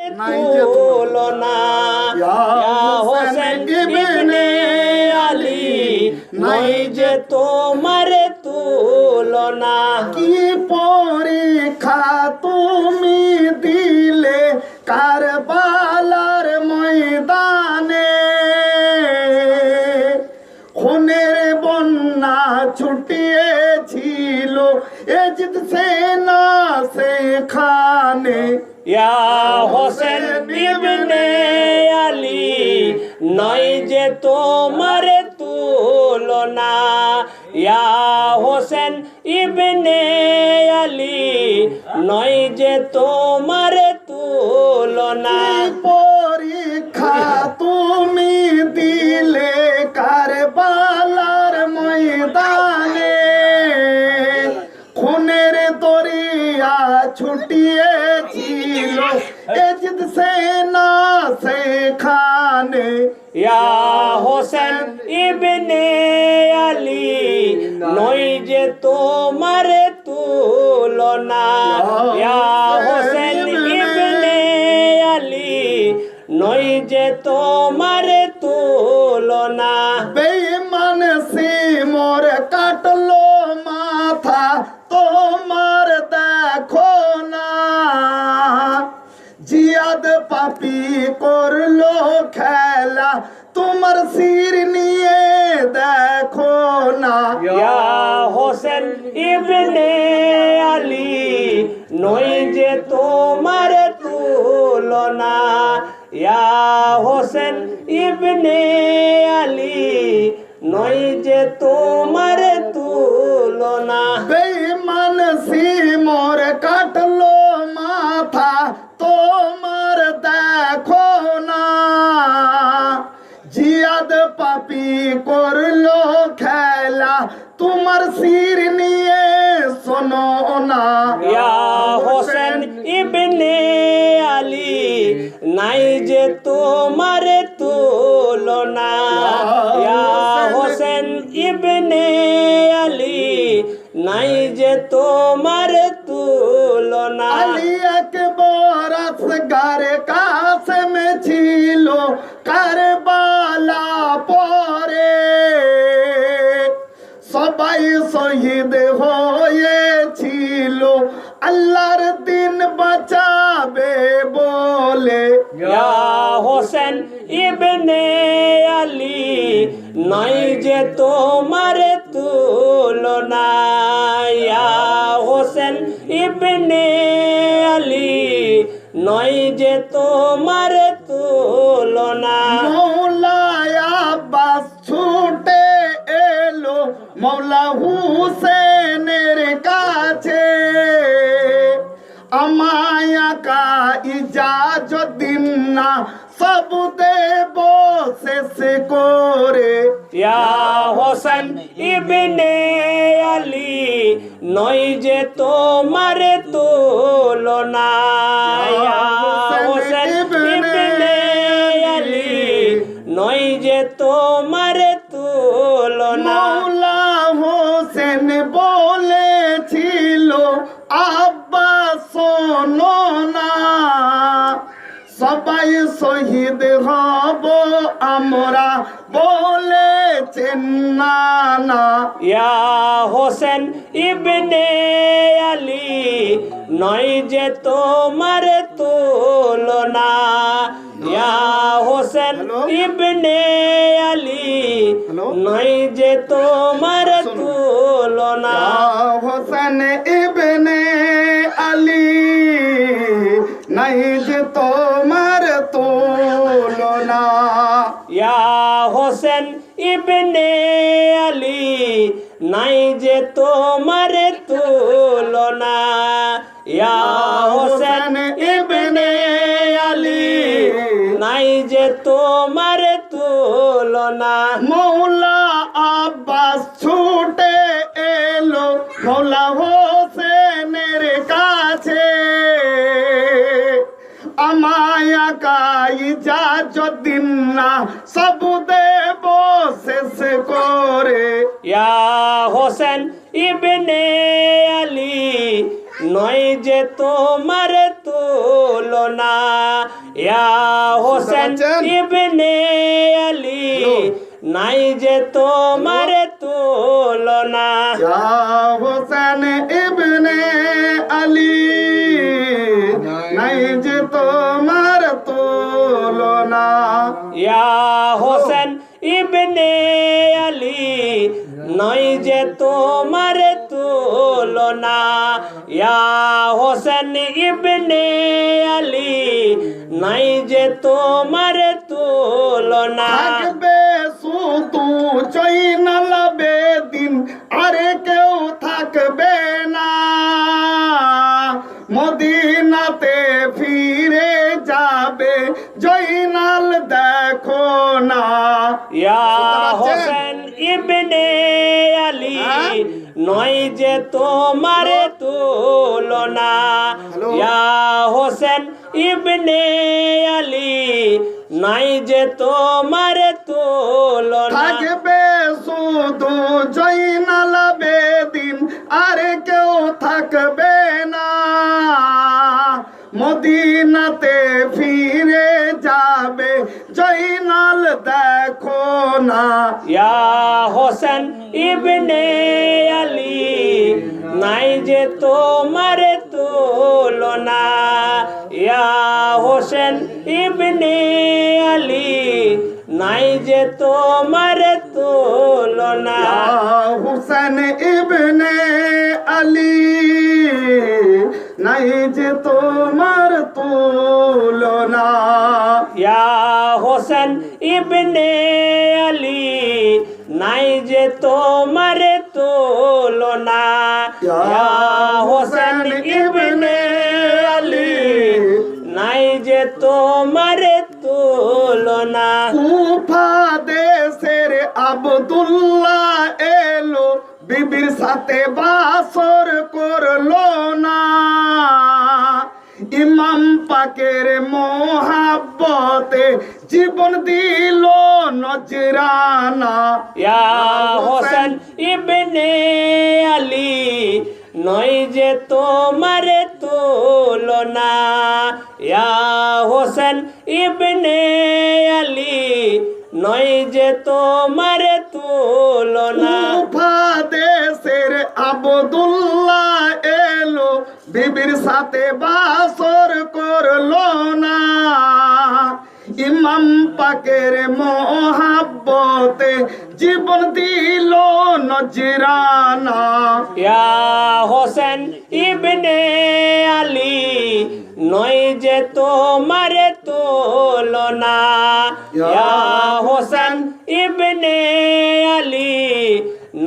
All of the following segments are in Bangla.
তুলনা ইয়া হোসেন ইবনে আলী নাই যে তোমার তুলনা। কি পরীক্ষা তুমি দিলে কারবালার ময়দানে, খুনের বন্যা ছুটিয়েছিল এজিদ সেনা সেখানে। ইয়া হোসেন ইবনে আলী নাই যে তোমার তুলনা। ইয়া হোসেন ইবনে আলী নাই যে তোমার তুলনা। পরীক্ষা তুমি দিলে কারবালার ময়দানে, খুনের দরিয়া ছুটিয়েছিল এজিদ সেনা সেখানে। ইয়া হোসেন ইবনে আলী নই যে তোমার তুলনা। ইয়া হোসেন ইবনে আলী নই যে তোমার তুলনা। বেঈমান সিমর কাটলো মাথা তোমার দেখো না, জিয়াদ পাপি করলো খেলা তোমার শির নিয়ে দেখো না। ইয়া হোসেন ইবনে আলী নই যে তোমার তুলনা। ইয়া হোসেন ইবনে আলী নই যে তোমার তুলনা। বেঈমান সিমর কাটলো মাথা তোমার দেখো না, জিয়াদ পাপি করলো খেলা তোমার শির নিয়ে শোনো না। ইয়া হোসেন ইবনে আলী নাই যে তোমার তুলনা। ইয়া হোসেন ইবনে আলী নাই যে তোমার তুলনা। আলী আকবর আসগার কাসেম ছিল কারবালা পরে, সবাই শহীদ হয়েছিল আল্লাহর দিন বাঁচাবে বলে। ইয়া হোসেন ইবনে আলী নাই যে তোমার তুলনা। ইয়া হোসেন ইবনে আলী নাই যে তোমার তুলনা। মৌলা আব্বাস ছুটে এলো মৌলা হুসেনের কাছে, আমায় আকা ইজাজত দিন না সব দেব শেষ করে। ইয়া হোসেন ইবনে আলী নই যে তোমার তুলনা। ইয়া হোসেন ইবনে আলী নই যে তোমার তুলনা। মৌলা হোসেন বলেছিল আব্বা শোনো না, সবাই শহীদ হব আমরা বলেছেন না না। ইয়া হোসেন ইবনে আলী নই যে তোমার তুলনা। ইয়া হোসেন ইবনে আলী নই যে তোমার তুলনা। হোসেন ইবনে আলী নাই যে তোমার তুলনা। ইয়া হোসেন ইবনে আলী নাই যে তোমার তুলনা। ইয়া হোসেন ইবনে আলী নাই যে তোমার তুলনা। মৌলা আব্বাস ছুটে এলো মৌলা হোসেনের কাছে, আমায় আকা ইজাজত দিন না সব দেব শেষ করে। ইয়া হোসেন ইবনে আলী নয় যে তোমার তো তুলনা ইয়া হোসেন ইবনে আলী নাই যে তোমার তুলনা ইয়া হোসেন ইবনে আলী নাই যে তোমার তুলনা ইয়া হোসেন ইবনে আলী নয় যে তোমার তুলনা ইয়া হোসেন ইবনে আলী নাই যে তোমার তুলনা থাকবে শুধু জয়নাল বেদিন আরে কেউ থাকবে না মদিনাতে ফিরে যাবে জয়নাল দেখো না ইয়া হোসেন ইবনে আলী নয় যে তোমার তুলনা ইয়া হোসেন ইবনে আলী নাই যে তোমার তুলনা থাকবে শুধু জয়নাল বেদিন আরে কেউ থাকবে না মদিনাতে ফিরে যাবে জয়নাল দেখো না ইয়া হোসেন ইবনে আলী নাই যে তোমার তুলনা ইয়া হোসেন ইবনে আলী নাই যে তোমার তুলনা হুসেন ইবনে আলী নাই যে তোমার তুলনা ইয়া হোসেন ইবনে আলী নাই যে তোমার তুলনা ইয়া হোসেন ইবনে আলী নাই যে তোমার তুলনা কুফা দেশের আব্দুল্লাহ এলো বিবির সাথে বাসর করলো না ইমাম পাকের মোহাব্বতে জীবন দিল নজরানা ইয়া হোসেন ইবনে আলী নয় যে তোমার তুলনা ইয়া হোসেন ইবনে আলী নয় যে তোমার তুলনা কুফা দেশের আব্দুল্লাহ এলো বিবির সাথে বাসর করলো না ইমাম পাকের মোহাব্বতে জীবন দিল নজরানা ইয়া হোসেন ইবনে আলী নয় যে তোমার তুলনা ইয়া হোসেন ইবনে আলী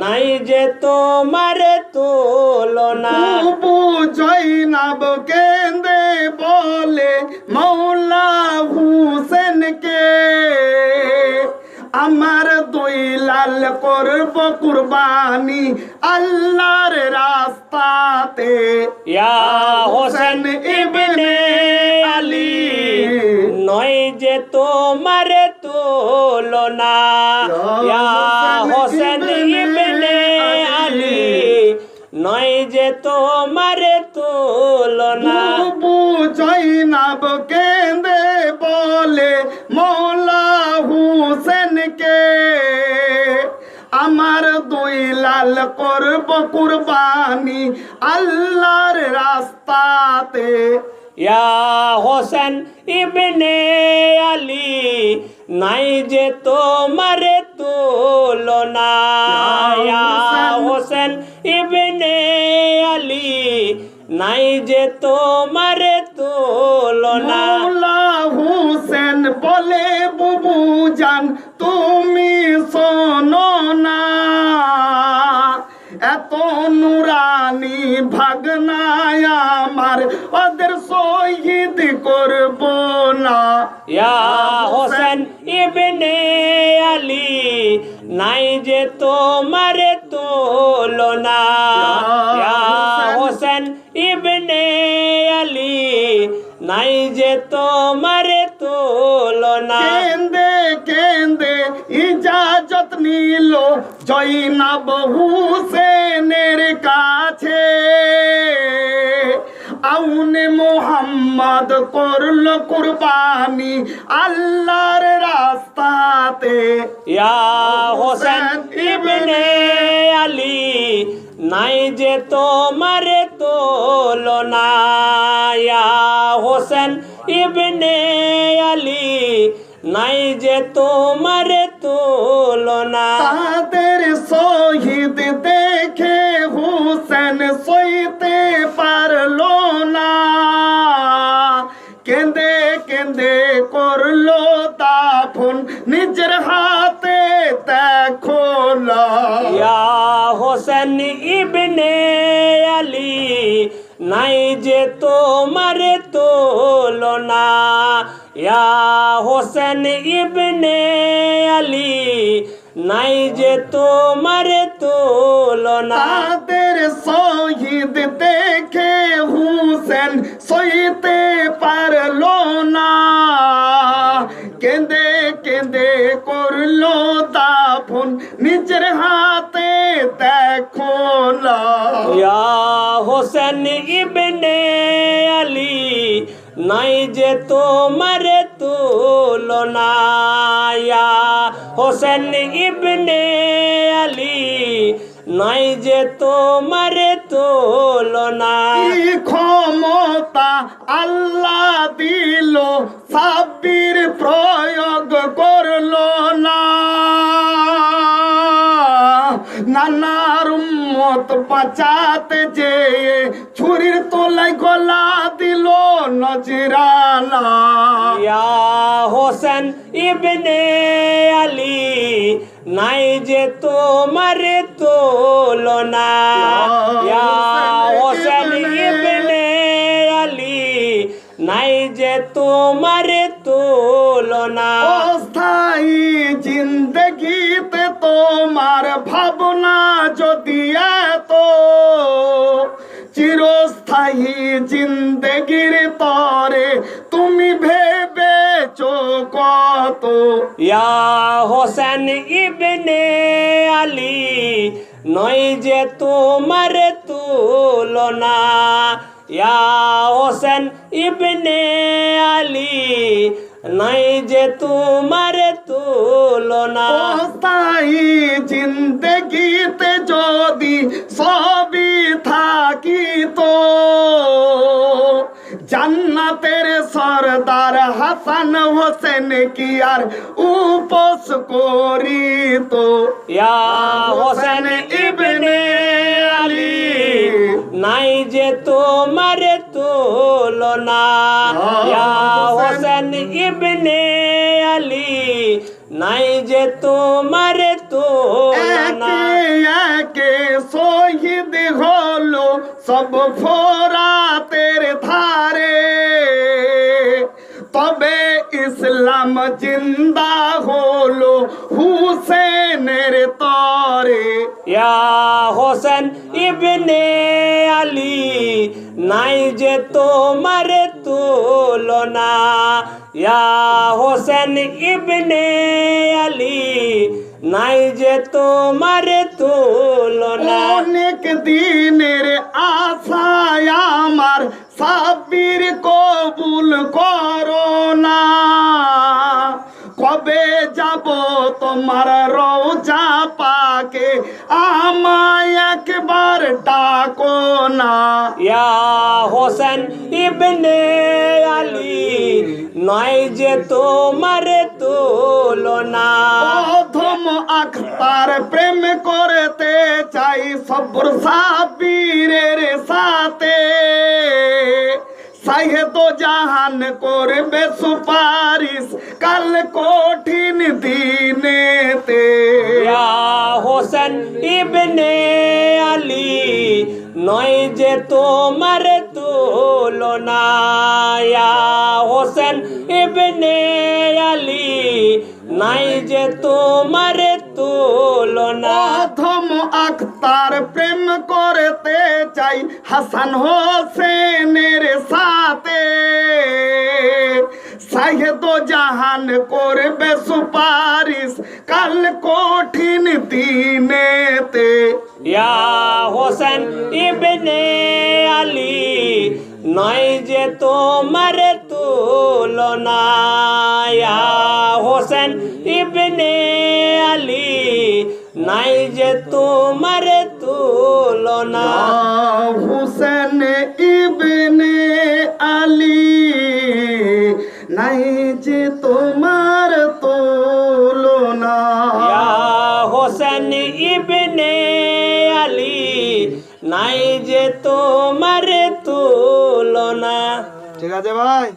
নাই যে তোমার তুলনা তবু জয়নাব কেন্দে বলে মৌলা হুসেনকে আমার দুই লাল করব কুরবানি আল্লাহর রাস্তাতে ইয়া হোসেন ইবনে আলী নয় যে তোমার তুলনা ইয়া হোসেন ইবনে আলী নয় যে তোমার তুলনা তবু জয়নাব কেন্দে বলে মৌলা হুসেনকে আমার দুই লাল করব কুরবানি আল্লাহর রাস্তাতে ইয়া হোসেন ইবনে আলী নাই যে তোমার তুলনা ইয়া হোসেন ইবনে আলী নাই যে তোমার তুলনা মৌলা হুসেন বলে বুবু জান তুমি শোনো না এত নুরানি ভাগনায় আমার ওদের শহীদ করব না ইয়া হোসেন ইবনে আলী নাই যে তোমার তুলনা ইয়া হোসেন ইবনে আলী নাই যে তোমার তুলনা কেন্দে কেন্দে ইজাজত নিল জয়নাব হুসেনের কাছে আউনে মুহাম্মদ করলো কুরবানি আল্লাহর রাস্তাতে। ইয়া হোসেন ইবনে আলী নাই যে তোমার তুলনা। ইয়া হোসেন ইবনে আলী নাই যে তোমার তুলনা। তাদের শহীদ দেখে হুসেন সইতে পারলো না, কেঁদে কেঁদে করলো দাফন নিজের হাতে দেখো না। ইয়া হোসেন ইবনে আলী নাই যে তোমার তুলনা। ইয়া হোসেন ইবনে আলী নাই যে তোমার তুলনা। তাদের শহীদ দেখে হুসেন সইতে পারলো না, কেঁদে কেঁদে করলো দাফন নিজের হাতে দেখো না। ইয়া হোসেন ইবনে আলী নাই যে তোমার তুলনা। ইয়া হোসেন ইবনে আলী নাই যে তোমার তুলনা। কি ক্ষমতা আল্লাহ দিল, সাব্বির প্রয়োগ করলো না। নানার উম্মত বাঁচাতে যে ছুরির তোলাই গলা দিল নজরানা। ইয়া হোসেন ইবনে আলী নাই যে তোমার তুলনা। ইয়া হোসেন ইবনে আলী নাই যে তোমার তুলনা। অস্থায়ী জিন্দগিতে তোমার ভাবনা যদি এত, চিরস্থায়ী জিন্দগির তরে তুমি ভেবেছো কত। ইয়া হোসেন ইবনে আলী নয় যে তোমার তুলনা। ইয়া হোসেন ইবনে আলী নাই যে তোমার তুলনা। অস্থায়ী জিন্দগিতে যদি সবই থাকিত, জান্নাতের সরদার হাসান হোসেন কি আর উপোস করিত। ইয়া হোসেন ইবনে আলী নাই যে তোমার তুলনা। ইয়া হোসেন ইবনে আলী নাই যে তোমার তুলনা। একে একে শহীদ হলো সব ফোরাতের ধারে, তবে ইসলাম জিন্দা হলো হুসেনের তরে। ইয়া হোসেন ইবনে আলী নাই যে তোমার তুলনা। ইয়া হোসেন ইবনে আলী নাই যে তোমার তুলনা। অনেক দিনের আশায় আমার সাব্বির কবুল করো না, কবে যাব তোমার রওজা পাকে আমায় একবার ডাকো না। ইয়া হোসেন ইবনে আলী নয় যে তোমার তুলনা। অধম আখতার প্রেম করতে চাই সবর সাব্বিরের সাথে, সাহেদ জাহান করবে সুপারিশ কাল কঠিন দিনেতে। ইয়া হোসেন ইবনে আলী নয় যে তোমার তুলনা। ইয়া হোসেন ইবনে আলী নাই যে তোমার তুলনা। অধম আখতার প্রেম করতে চাই হাসান হোসেনের সাথে, সাহেদ জাহান করবে সুপারিশ কাল কঠিন দিনেতে। ইয়া হোসেন ইবনে আলী নয় যে তোমার তুলনা ইয়া হোসেন ইবনে আলী নাই যে তোমার তুলনা হুসেন ইবনে আলী নাই যে তোমার তুলনা ইয়া হোসেন ইবনে আলী নাই যে তোমার তুলনা ঠিক আছে ভাই।